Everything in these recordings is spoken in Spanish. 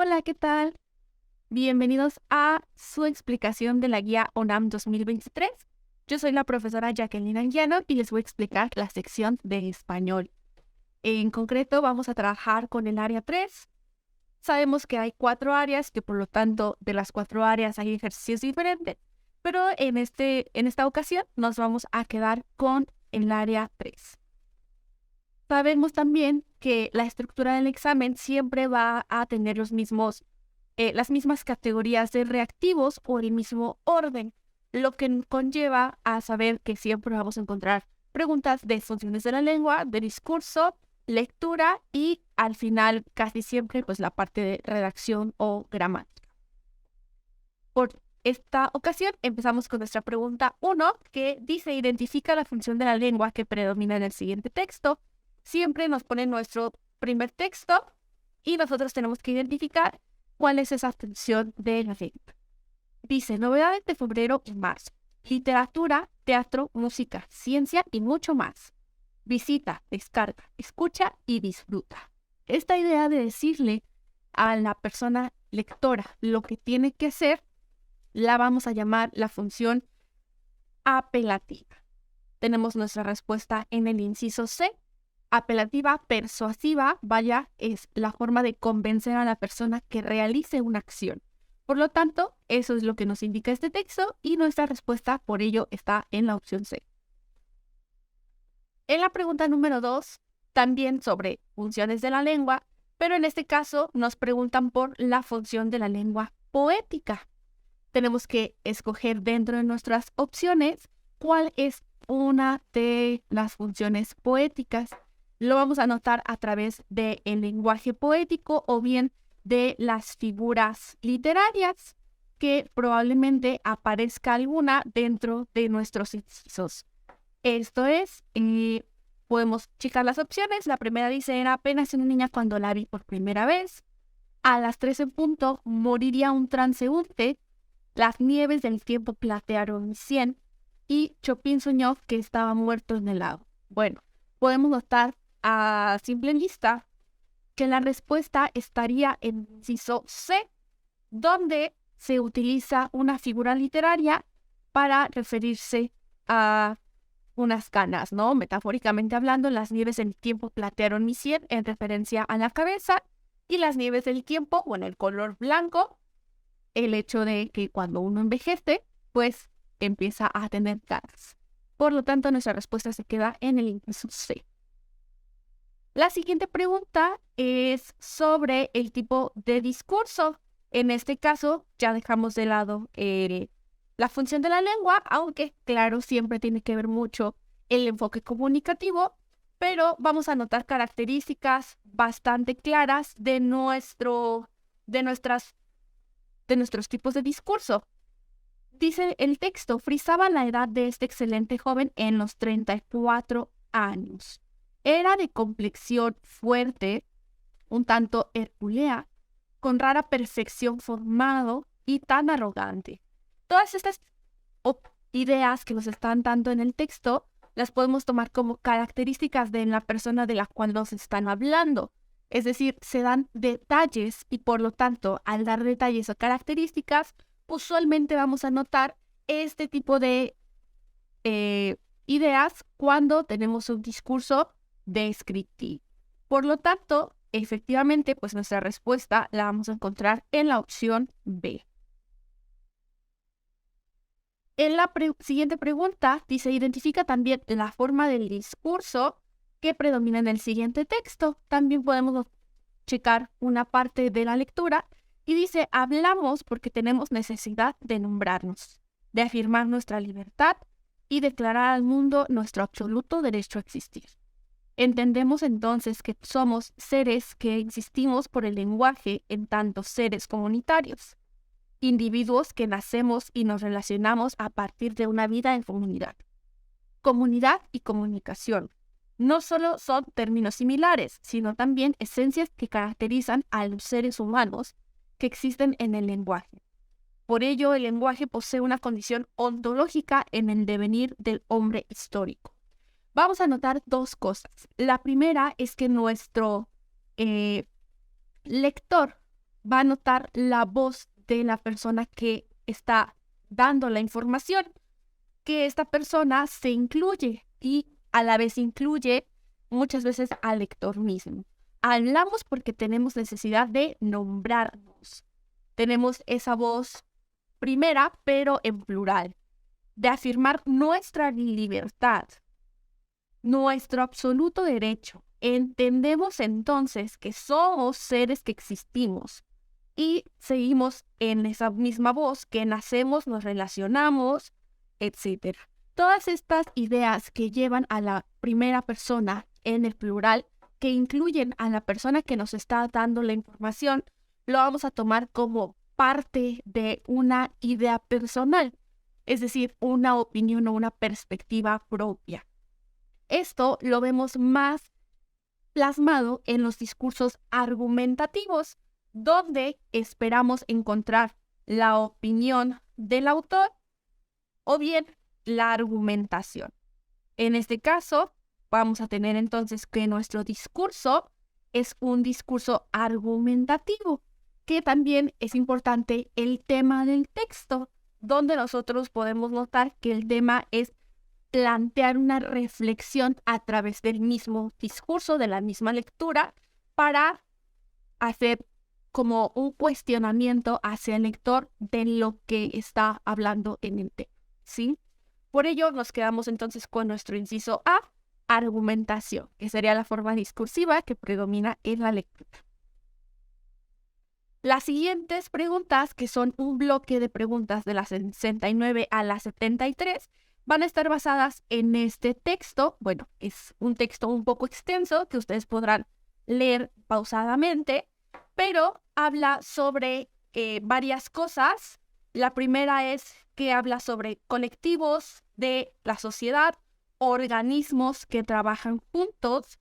Hola, ¿qué tal? Bienvenidos a su explicación de la guía ONAM 2023. Yo soy la profesora Jacqueline Anguiano y les voy a explicar la sección de español. En concreto, vamos a trabajar con el área 3. Sabemos que hay 4 áreas, que por lo tanto de las 4 áreas hay ejercicios diferentes, pero en esta ocasión nos vamos a quedar con el área 3. Sabemos también que la estructura del examen siempre va a tener las mismas categorías de reactivos o el mismo orden, lo que conlleva a saber que siempre vamos a encontrar preguntas de funciones de la lengua, de discurso, lectura y al final casi siempre pues la parte de redacción o gramática. Por esta ocasión empezamos con nuestra pregunta 1, que dice: identifica la función de la lengua que predomina en el siguiente texto. Siempre nos pone nuestro primer texto y nosotros tenemos que identificar cuál es esa función de la lengua. Dice: novedades de febrero y marzo. Literatura, teatro, música, ciencia y mucho más. Visita, descarga, escucha y disfruta. Esta idea de decirle a la persona lectora lo que tiene que hacer la vamos a llamar la función apelativa. Tenemos nuestra respuesta en el inciso C. Apelativa persuasiva, es la forma de convencer a la persona que realice una acción. Por lo tanto, eso es lo que nos indica este texto y nuestra respuesta por ello está en la opción C. En la pregunta número 2, también sobre funciones de la lengua, pero en este caso nos preguntan por la función de la lengua poética. Tenemos que escoger dentro de nuestras opciones cuál es una de las funciones poéticas. Lo vamos a notar a través del lenguaje poético o bien de las figuras literarias, que probablemente aparezca alguna dentro de nuestros incisos. Esto es, podemos checar las opciones. La primera dice: era apenas una niña cuando la vi por primera vez. A las 3 en punto, moriría un transeúnte. Las nieves del tiempo platearon mi sien. Y Chopin soñó que estaba muerto en el lago. Bueno, podemos notar a simple vista que la respuesta estaría en inciso C, donde se utiliza una figura literaria para referirse a unas canas, ¿no? Metafóricamente hablando, las nieves del tiempo platearon mi sien en referencia a la cabeza, y las nieves del tiempo, el color blanco, el hecho de que cuando uno envejece, pues empieza a tener canas. Por lo tanto, nuestra respuesta se queda en el inciso C. La siguiente pregunta es sobre el tipo de discurso. En este caso, ya dejamos de lado la función de la lengua, aunque, claro, siempre tiene que ver mucho el enfoque comunicativo, pero vamos a notar características bastante claras de nuestros tipos de discurso. Dice el texto: frisaba la edad de este excelente joven en los 34 años. Era de complexión fuerte, un tanto hercúlea, con rara perfección formado y tan arrogante. Todas estas ideas que nos están dando en el texto las podemos tomar como características de la persona de la cual nos están hablando. Es decir, se dan detalles y por lo tanto, al dar detalles o características, usualmente vamos a notar este tipo de ideas cuando tenemos un discurso descriptivo. Por lo tanto, efectivamente, pues nuestra respuesta la vamos a encontrar en la opción B. En la siguiente pregunta dice: identifica también la forma del discurso que predomina en el siguiente texto. También podemos checar una parte de la lectura y dice: hablamos porque tenemos necesidad de nombrarnos, de afirmar nuestra libertad y declarar al mundo nuestro absoluto derecho a existir. Entendemos entonces que somos seres que existimos por el lenguaje en tanto seres comunitarios, individuos que nacemos y nos relacionamos a partir de una vida en comunidad. Comunidad y comunicación no solo son términos similares, sino también esencias que caracterizan a los seres humanos que existen en el lenguaje. Por ello, el lenguaje posee una condición ontológica en el devenir del hombre histórico. Vamos a notar 2 cosas. La primera es que nuestro lector va a notar la voz de la persona que está dando la información, que esta persona se incluye y a la vez incluye muchas veces al lector mismo. Hablamos porque tenemos necesidad de nombrarnos. Tenemos esa voz primera, pero en plural, de afirmar nuestra libertad, nuestro absoluto derecho. Entendemos entonces que somos seres que existimos y seguimos en esa misma voz, que nacemos, nos relacionamos, etc. Todas estas ideas que llevan a la primera persona en el plural, que incluyen a la persona que nos está dando la información, lo vamos a tomar como parte de una idea personal, es decir, una opinión o una perspectiva propia. Esto lo vemos más plasmado en los discursos argumentativos, donde esperamos encontrar la opinión del autor o bien la argumentación. En este caso, vamos a tener entonces que nuestro discurso es un discurso argumentativo, que también es importante el tema del texto, donde nosotros podemos notar que el tema es plantear una reflexión a través del mismo discurso, de la misma lectura, para hacer como un cuestionamiento hacia el lector de lo que está hablando en el tema, ¿sí? Por ello nos quedamos entonces con nuestro inciso A, argumentación, que sería la forma discursiva que predomina en la lectura. Las siguientes preguntas, que son un bloque de preguntas de las 69 a las 73, van a estar basadas en este texto. Bueno, es un texto un poco extenso que ustedes podrán leer pausadamente, pero habla sobre varias cosas. La primera es que habla sobre colectivos de la sociedad, organismos que trabajan juntos.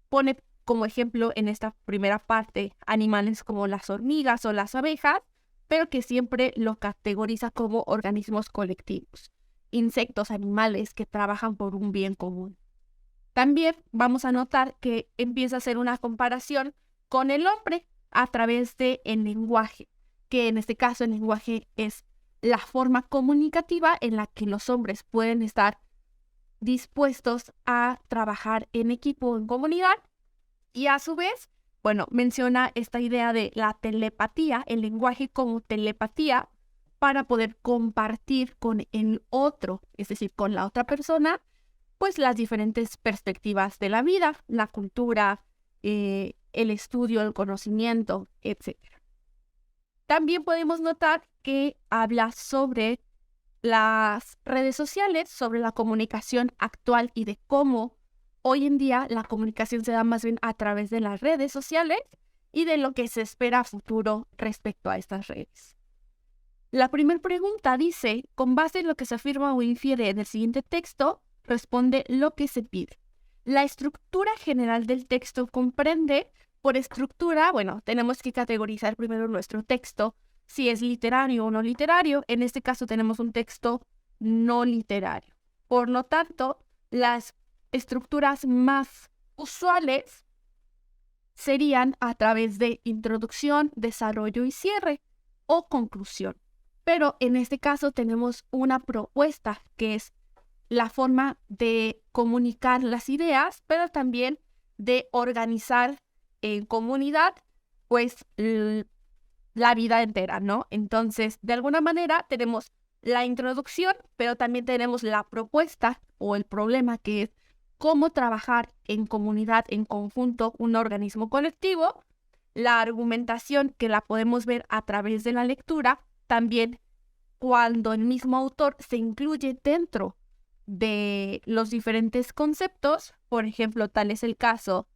Pone como ejemplo en esta primera parte animales como las hormigas o las abejas, pero que siempre lo categoriza como organismos colectivos. Insectos, animales que trabajan por un bien común. También vamos a notar que empieza a hacer una comparación con el hombre a través del lenguaje, que en este caso el lenguaje es la forma comunicativa en la que los hombres pueden estar dispuestos a trabajar en equipo, en comunidad, y a su vez, bueno, menciona esta idea de la telepatía, el lenguaje como telepatía, para poder compartir con el otro, es decir, con la otra persona, pues las diferentes perspectivas de la vida, la cultura, el estudio, el conocimiento, etc. También podemos notar que habla sobre las redes sociales, sobre la comunicación actual y de cómo hoy en día la comunicación se da más bien a través de las redes sociales y de lo que se espera a futuro respecto a estas redes. La primera pregunta dice, con base en lo que se afirma o infiere en el siguiente texto, responde lo que se pide. La estructura general del texto comprende, por estructura, bueno, tenemos que categorizar primero nuestro texto, si es literario o no literario. En este caso tenemos un texto no literario. Por lo tanto, las estructuras más usuales serían a través de introducción, desarrollo y cierre o conclusión. Pero en este caso tenemos una propuesta que es la forma de comunicar las ideas, pero también de organizar en comunidad, pues, la vida entera, ¿no? Entonces, de alguna manera tenemos la introducción, pero también tenemos la propuesta o el problema, que es cómo trabajar en comunidad, en conjunto, un organismo colectivo. La argumentación, que la podemos ver a través de la lectura, también cuando el mismo autor se incluye dentro de los diferentes conceptos. Por ejemplo, tal es el caso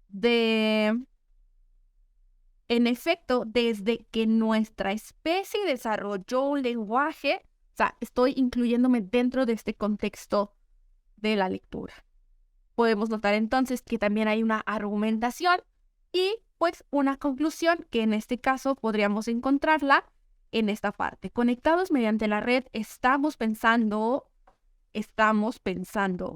de, en efecto, desde que nuestra especie desarrolló un lenguaje, o sea, estoy incluyéndome dentro de este contexto de la lectura. Podemos notar entonces que también hay una argumentación y pues una conclusión, que en este caso podríamos encontrarla en esta parte. Conectados mediante la red, estamos pensando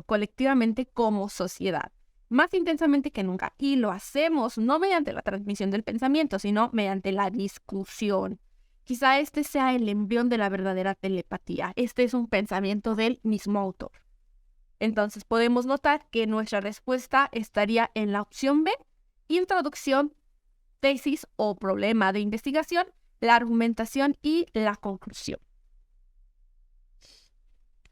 colectivamente como sociedad. más intensamente que nunca. Y lo hacemos no mediante la transmisión del pensamiento, sino mediante la discusión. Quizá este sea el embrión de la verdadera telepatía. Este es un pensamiento del mismo autor. Entonces podemos notar que nuestra respuesta estaría en la opción B, introducción, tesis o problema de investigación, la argumentación y la conclusión.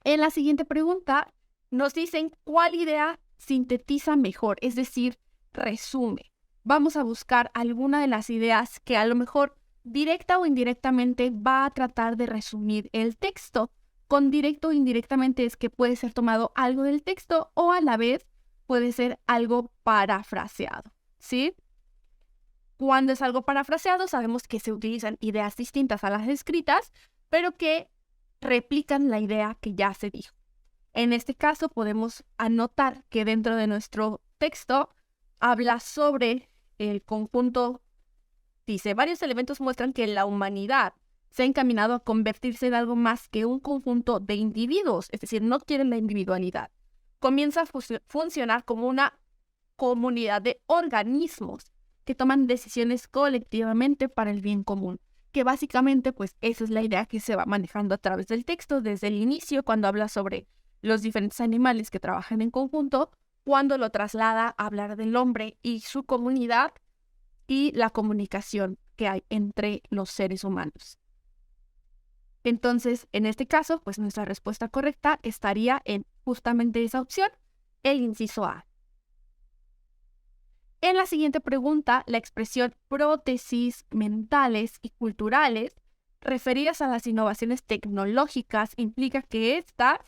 En la siguiente pregunta nos dicen cuál idea sintetiza mejor, es decir, resume. Vamos a buscar alguna de las ideas que a lo mejor directa o indirectamente va a tratar de resumir el texto. Con directo o indirectamente es que puede ser tomado algo del texto o a la vez puede ser algo parafraseado, ¿sí? Cuando es algo parafraseado, sabemos que se utilizan ideas distintas a las escritas, pero que replican la idea que ya se dijo. En este caso, podemos anotar que dentro de nuestro texto habla sobre el conjunto. Dice, varios elementos muestran que la humanidad se ha encaminado a convertirse en algo más que un conjunto de individuos, es decir, no quieren la individualidad. Comienza a funcionar como una comunidad de organismos que toman decisiones colectivamente para el bien común, que básicamente pues esa es la idea que se va manejando a través del texto desde el inicio cuando habla sobre los diferentes animales que trabajan en conjunto, cuando lo traslada a hablar del hombre y su comunidad y la comunicación que hay entre los seres humanos. Entonces, en este caso, pues nuestra respuesta correcta estaría en justamente esa opción, el inciso A. En la siguiente pregunta, la expresión prótesis mentales y culturales referidas a las innovaciones tecnológicas implica que estas,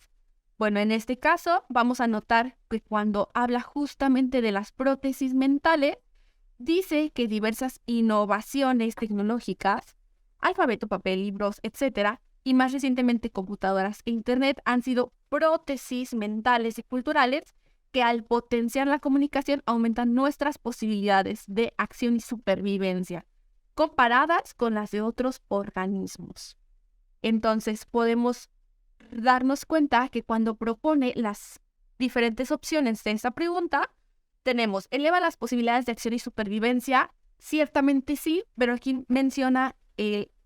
bueno, en este caso vamos a notar que cuando habla justamente de las prótesis mentales, dice que diversas innovaciones tecnológicas, alfabeto, papel, libros, etcétera, y más recientemente computadoras e internet han sido prótesis mentales y culturales que al potenciar la comunicación aumentan nuestras posibilidades de acción y supervivencia, comparadas con las de otros organismos. Entonces podemos darnos cuenta que cuando propone las diferentes opciones de esta pregunta, tenemos, eleva las posibilidades de acción y supervivencia, ciertamente sí, pero aquí menciona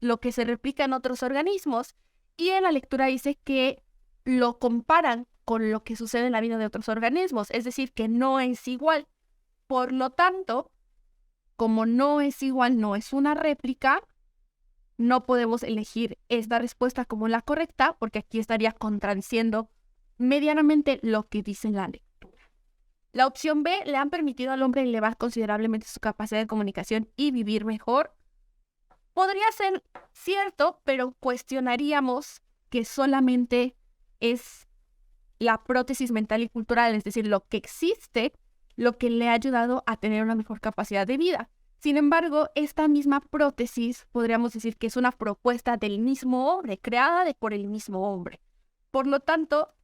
lo que se replica en otros organismos y en la lectura dice que lo comparan con lo que sucede en la vida de otros organismos, es decir, que no es igual. Por lo tanto, como no es igual, no es una réplica, no podemos elegir esta respuesta como la correcta porque aquí estaría contradiciendo medianamente lo que dice la lectura. La opción B, le han permitido al hombre elevar considerablemente su capacidad de comunicación y vivir mejor. Podría ser cierto, pero cuestionaríamos que solamente es la prótesis mental y cultural, es decir, lo que existe, lo que le ha ayudado a tener una mejor capacidad de vida. Sin embargo, esta misma prótesis podríamos decir que es una propuesta del mismo hombre, creada por el mismo hombre. Por lo tanto,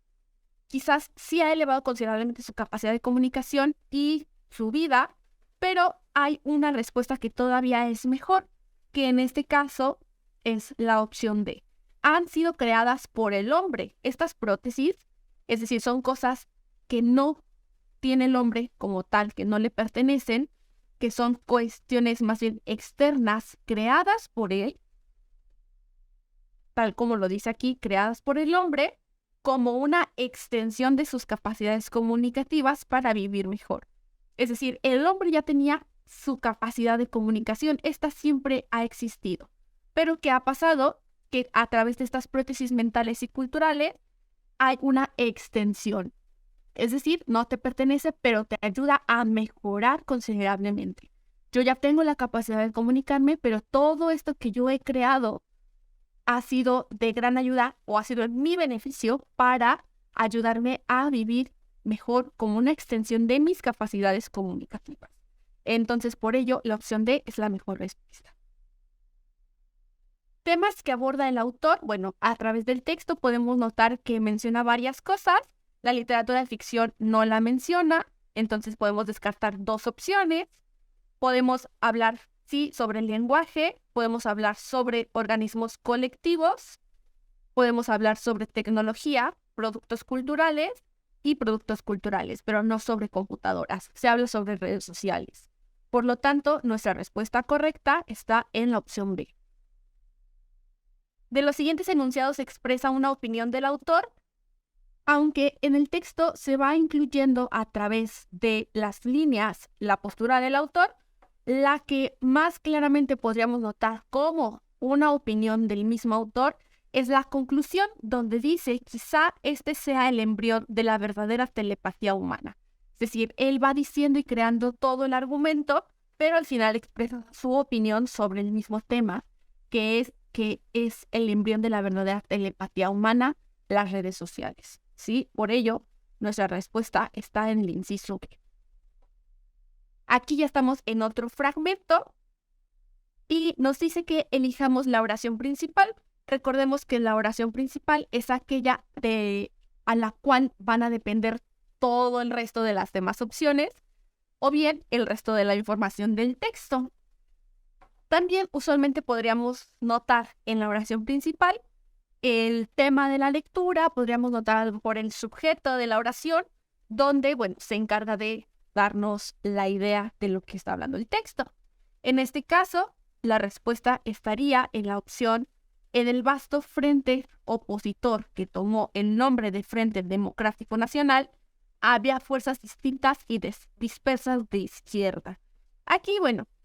quizás sí ha elevado considerablemente su capacidad de comunicación y su vida, pero hay una respuesta que todavía es mejor, que en este caso es la opción D. Han sido creadas por el hombre. Estas prótesis, es decir, son cosas que no tiene el hombre como tal, que no le pertenecen, que son cuestiones más bien externas, creadas por él, tal como lo dice aquí, creadas por el hombre, como una extensión de sus capacidades comunicativas para vivir mejor. Es decir, el hombre ya tenía su capacidad de comunicación, esta siempre ha existido. Pero ¿qué ha pasado? Que a través de estas prótesis mentales y culturales hay una extensión. Es decir, no te pertenece, pero te ayuda a mejorar considerablemente. Yo ya tengo la capacidad de comunicarme, pero todo esto que yo he creado ha sido de gran ayuda o ha sido en mi beneficio para ayudarme a vivir mejor como una extensión de mis capacidades comunicativas. Entonces, por ello, la opción D es la mejor respuesta. Temas que aborda el autor. Bueno, a través del texto podemos notar que menciona varias cosas. La literatura de ficción no la menciona, entonces podemos descartar dos opciones. Podemos hablar, sí, sobre el lenguaje, podemos hablar sobre organismos colectivos, podemos hablar sobre tecnología, productos culturales y productos culturales, pero no sobre computadoras. Se habla sobre redes sociales. Por lo tanto, nuestra respuesta correcta está en la opción B. De los siguientes enunciados se expresa una opinión del autor, aunque en el texto se va incluyendo a través de las líneas la postura del autor. La que más claramente podríamos notar como una opinión del mismo autor es la conclusión, donde dice: quizá este sea el embrión de la verdadera telepatía humana. Es decir, él va diciendo y creando todo el argumento, pero al final expresa su opinión sobre el mismo tema, que es el embrión de la verdadera telepatía humana, las redes sociales. ¿Sí? Por ello, nuestra respuesta está en el inciso B. Aquí ya estamos en otro fragmento y nos dice que elijamos la oración principal. Recordemos que la oración principal es aquella a la cual van a depender todo el resto de las demás opciones o bien el resto de la información del texto. También usualmente podríamos notar en la oración principal el tema de la lectura, podríamos notar por el sujeto de la oración, donde, se encarga de darnos la idea de lo que está hablando el texto. En este caso, la respuesta estaría en la opción: en el vasto frente opositor que tomó el nombre de Frente Democrático Nacional, había fuerzas distintas y dispersas de izquierda. Aquí,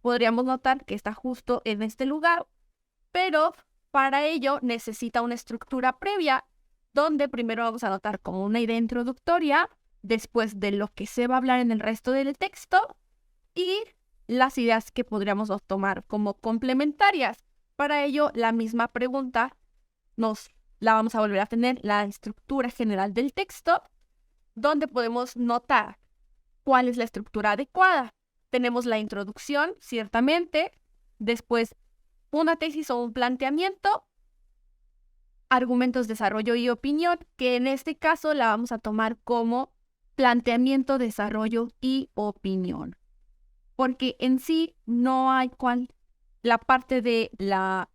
podríamos notar que está justo en este lugar, pero para ello necesita una estructura previa, donde primero vamos a notar como una idea introductoria, después de lo que se va a hablar en el resto del texto y las ideas que podríamos tomar como complementarias. Para ello, la misma pregunta la vamos a volver a tener, la estructura general del texto, donde podemos notar cuál es la estructura adecuada. Tenemos la introducción, ciertamente, después una tesis o un planteamiento, argumentos, desarrollo y opinión, que en este caso la vamos a tomar como planteamiento, desarrollo y opinión. Porque en sí no hay la parte de la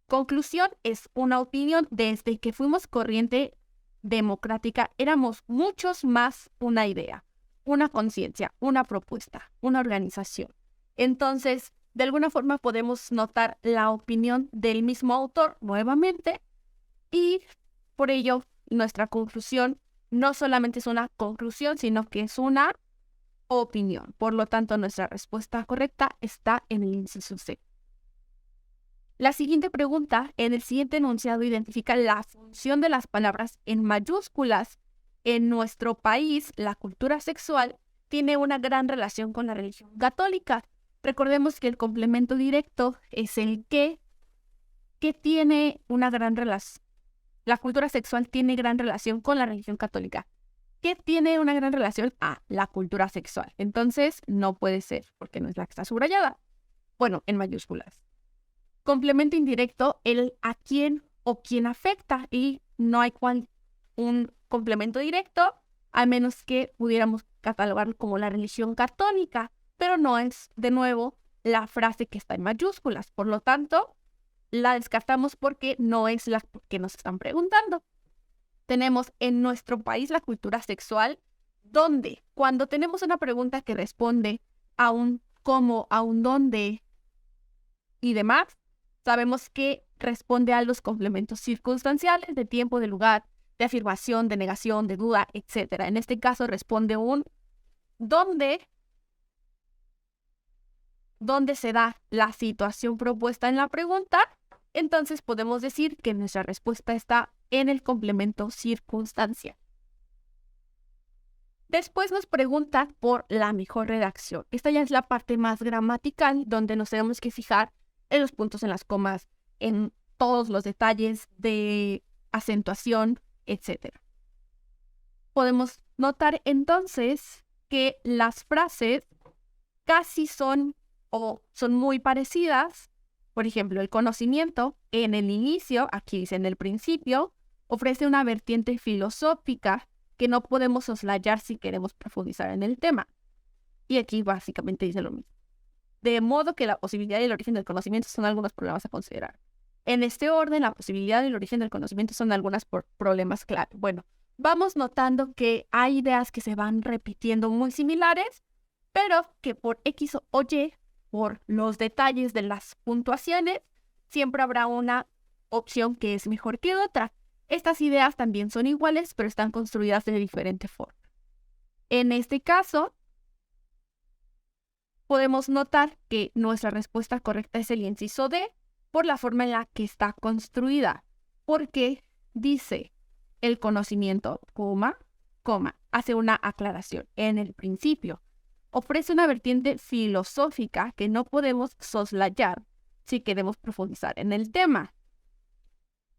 conclusión es una opinión. Desde que fuimos corriente democrática éramos muchos más una idea, una conciencia, una propuesta, una organización. Entonces, de alguna forma podemos notar la opinión del mismo autor nuevamente y por ello nuestra conclusión no solamente es una conclusión, sino que es una opinión. Por lo tanto, nuestra respuesta correcta está en el inciso C. La siguiente pregunta, en el siguiente enunciado, identifica la función de las palabras en mayúsculas. En nuestro país, la cultura sexual tiene una gran relación con la religión católica. Recordemos que el complemento directo es el que tiene una gran relación. La cultura sexual tiene gran relación con la religión católica. ¿Qué tiene una gran relación? La cultura sexual. Entonces, no puede ser, porque no es la que está subrayada. En mayúsculas. Complemento indirecto, el a quién o quién afecta. Y no hay un complemento directo, a menos que pudiéramos catalogarlo como la religión católica. Pero no es, de nuevo, la frase que está en mayúsculas. Por lo tanto, la descartamos porque no es la que nos están preguntando. Tenemos en nuestro país la cultura sexual, donde cuando tenemos una pregunta que responde a un cómo, a un dónde y demás, sabemos que responde a los complementos circunstanciales de tiempo, de lugar, de afirmación, de negación, de duda, etc. En este caso responde un dónde se da la situación propuesta en la pregunta. Entonces podemos decir que nuestra respuesta está en el complemento circunstancial. Después nos pregunta por la mejor redacción. Esta ya es la parte más gramatical, donde nos tenemos que fijar en los puntos, en las comas, en todos los detalles de acentuación, etc. Podemos notar entonces que las frases casi son muy parecidas. Por ejemplo, el conocimiento en el inicio, aquí dice en el principio, ofrece una vertiente filosófica que no podemos soslayar si queremos profundizar en el tema. Y aquí básicamente dice lo mismo. De modo que la posibilidad y el origen del conocimiento son algunos problemas a considerar. En este orden, la posibilidad y el origen del conocimiento son algunos problemas clave. vamos notando que hay ideas que se van repitiendo muy similares, pero que por X o Y, por los detalles de las puntuaciones, siempre habrá una opción que es mejor que otra. Estas ideas también son iguales, pero están construidas de diferente forma. En este caso, podemos notar que nuestra respuesta correcta es el inciso D por la forma en la que está construida, porque dice el conocimiento, hace una aclaración en el principio. Ofrece una vertiente filosófica que no podemos soslayar si queremos profundizar en el tema.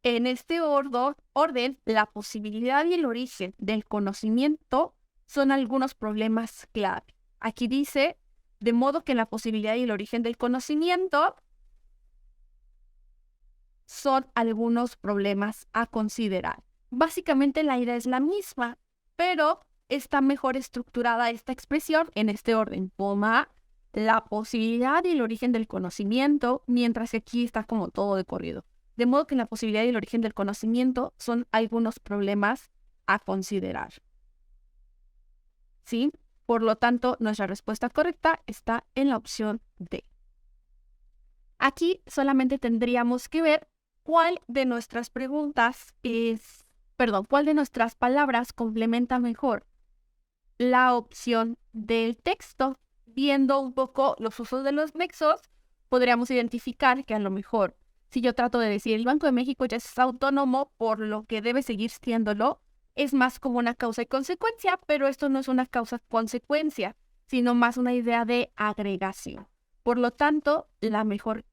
En este orden, la posibilidad y el origen del conocimiento son algunos problemas clave. Aquí dice, de modo que la posibilidad y el origen del conocimiento son algunos problemas a considerar. Básicamente la idea es la misma, pero está mejor estructurada esta expresión en este orden, la posibilidad y el origen del conocimiento, mientras que aquí está como todo de corrido. De modo que la posibilidad y el origen del conocimiento son algunos problemas a considerar. ¿Sí? Por lo tanto, nuestra respuesta correcta está en la opción D. Aquí solamente tendríamos que ver cuál de nuestras palabras complementa mejor la opción del texto. Viendo un poco los usos de los nexos, podríamos identificar que a lo mejor, si yo trato de decir el Banco de México ya es autónomo, por lo que debe seguir siéndolo, es más como una causa y consecuencia, pero esto no es una causa-consecuencia, sino más una idea de agregación. Por lo tanto, la mejor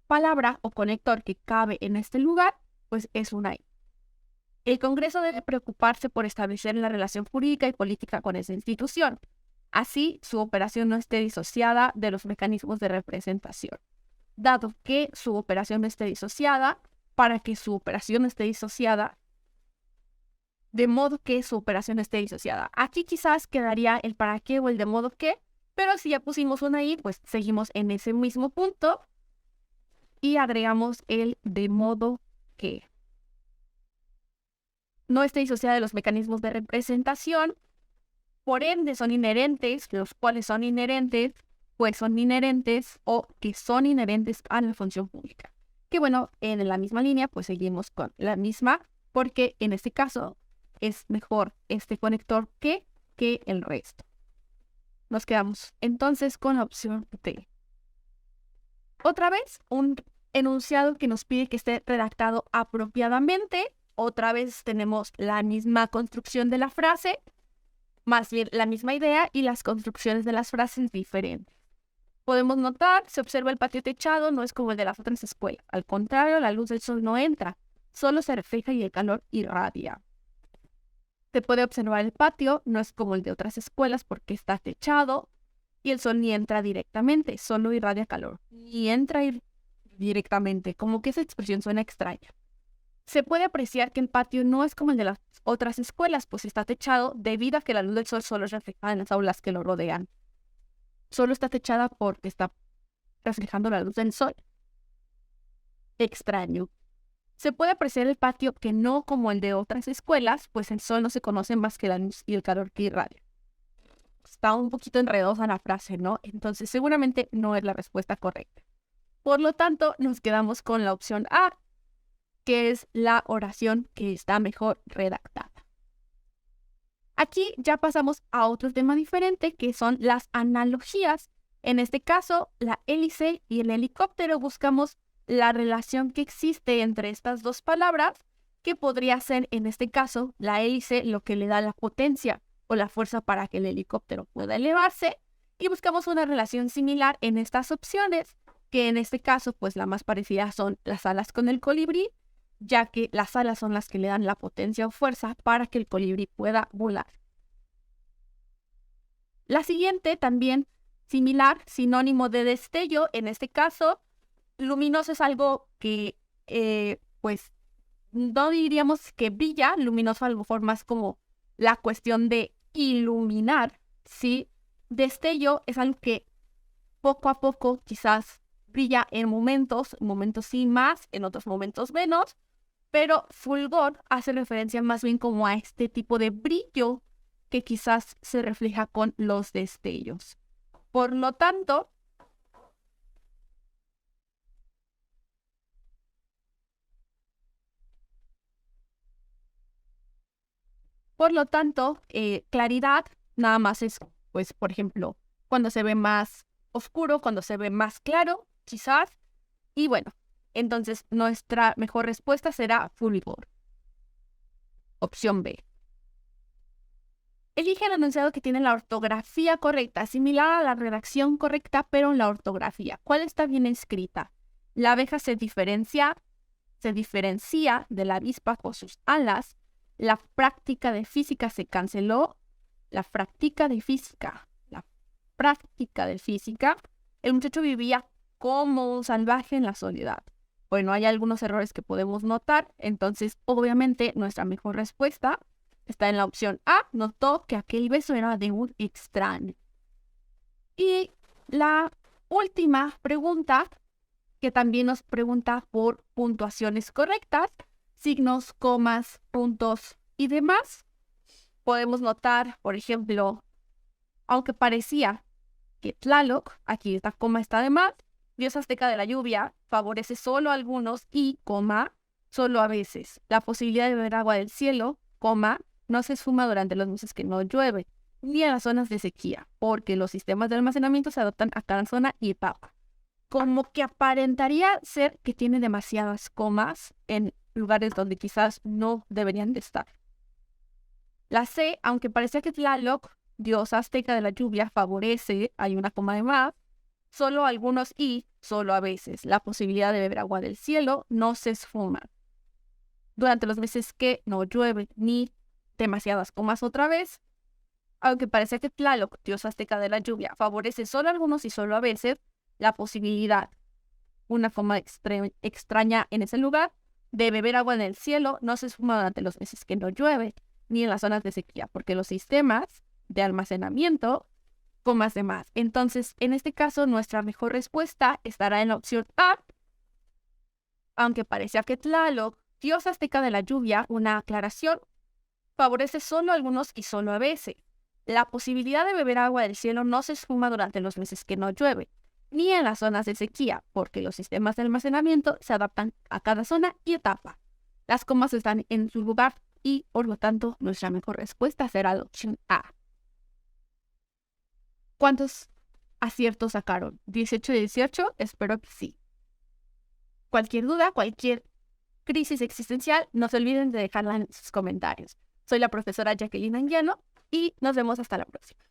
palabra o conector que cabe en este lugar, pues es una I. El Congreso debe preocuparse por establecer la relación jurídica y política con esa institución. Así, su operación no esté disociada de los mecanismos de representación. Dado que su operación no esté disociada, para que su operación esté disociada, de modo que su operación esté disociada. Aquí quizás quedaría el para qué o el de modo que, pero si ya pusimos una I, pues seguimos en ese mismo punto y agregamos el de modo que. No esté disociada de los mecanismos de representación, por ende son inherentes, los cuales son inherentes, pues son inherentes o que son inherentes a la función pública. Que bueno, en la misma línea, pues seguimos con la misma, porque en este caso es mejor este conector que el resto. Nos quedamos entonces con la opción D. Otra vez, un enunciado que nos pide que esté redactado apropiadamente. Otra vez tenemos la misma construcción de la frase, más bien la misma idea y las construcciones de las frases diferentes. Podemos notar, se observa el patio techado, no es como el de las otras escuelas. Al contrario, la luz del sol no entra, solo se refleja y el calor irradia. Se puede observar el patio, no es como el de otras escuelas porque está techado y el sol ni entra directamente, solo irradia calor. Ni entra directamente, como que esa expresión suena extraña. Se puede apreciar que el patio no es como el de las otras escuelas, pues está techado debido a que la luz del sol solo es reflejada en las aulas que lo rodean. Solo está techada porque está reflejando la luz del sol. Extraño. Se puede apreciar el patio que no como el de otras escuelas, pues el sol no se conoce más que la luz y el calor que irradia. Está un poquito enredosa la frase, ¿no? Entonces seguramente no es la respuesta correcta. Por lo tanto, nos quedamos con la opción A, que es la oración que está mejor redactada. Aquí ya pasamos a otro tema diferente, que son las analogías. En este caso, la hélice y el helicóptero, buscamos la relación que existe entre estas dos palabras, que podría ser, en este caso, la hélice lo que le da la potencia o la fuerza para que el helicóptero pueda elevarse, y buscamos una relación similar en estas opciones, que en este caso, pues la más parecida son las alas con el colibrí, ya que las alas son las que le dan la potencia o fuerza para que el colibrí pueda volar. La siguiente también similar, sinónimo de destello, en este caso, luminoso es algo que, pues, no diríamos que brilla, luminoso a lo mejor más como la cuestión de iluminar, ¿sí? Destello es algo que poco a poco quizás brilla en momentos sí más, en otros momentos menos, pero fulgor hace referencia más bien como a este tipo de brillo que quizás se refleja con los destellos. Por lo tanto, claridad nada más es, pues, por ejemplo, cuando se ve más oscuro, cuando se ve más claro, quizás. Y bueno, entonces nuestra mejor respuesta será fulgor. Opción B. Elige el enunciado que tiene la ortografía correcta, similar a la redacción correcta, pero en la ortografía. ¿Cuál está bien escrita? La abeja se diferencia de la avispa por sus alas. La práctica de física se canceló. La práctica de física. El muchacho vivía como un salvaje en la soledad. Bueno, hay algunos errores que podemos notar, entonces obviamente nuestra mejor respuesta está en la opción A. Notó que aquel beso era de un extraño. Y la última pregunta, que también nos pregunta por puntuaciones correctas, signos, comas, puntos y demás. Podemos notar, por ejemplo, aunque parecía que Tlaloc, aquí esta coma está de más, dios azteca de la lluvia, favorece solo a algunos y, coma, solo a veces. La posibilidad de beber agua del cielo, coma, no se esfuma durante los meses que no llueve, ni en las zonas de sequía, porque los sistemas de almacenamiento se adaptan a cada zona y etapa. Como que aparentaría ser que tiene demasiadas comas en lugares donde quizás no deberían de estar. La C, aunque parecía que Tlaloc, dios azteca de la lluvia, favorece, hay una coma de más, solo a algunos y solo a veces. La posibilidad de beber agua del cielo no se esfuma durante los meses que no llueve, ni demasiadas comas otra vez. Aunque parecía que Tlaloc, dios azteca de la lluvia, favorece solo a algunos y solo a veces, la posibilidad, una coma extraña en ese lugar, de beber agua en el cielo no se esfuma durante los meses que no llueve, ni en las zonas de sequía, porque los sistemas de almacenamiento, comas de más. Entonces, en este caso, nuestra mejor respuesta estará en la opción A. Aunque parecía que Tlaloc, dios azteca de la lluvia, una aclaración, favorece solo a algunos y solo a veces. La posibilidad de beber agua del cielo no se esfuma durante los meses que no llueve, ni en las zonas de sequía, porque los sistemas de almacenamiento se adaptan a cada zona y etapa. Las comas están en su lugar y, por lo tanto, nuestra mejor respuesta será la opción A. ¿Cuántos aciertos sacaron? ¿18 de 18? Espero que sí. Cualquier duda, cualquier crisis existencial, no se olviden de dejarla en sus comentarios. Soy la profesora Jacqueline Anguiano y nos vemos hasta la próxima.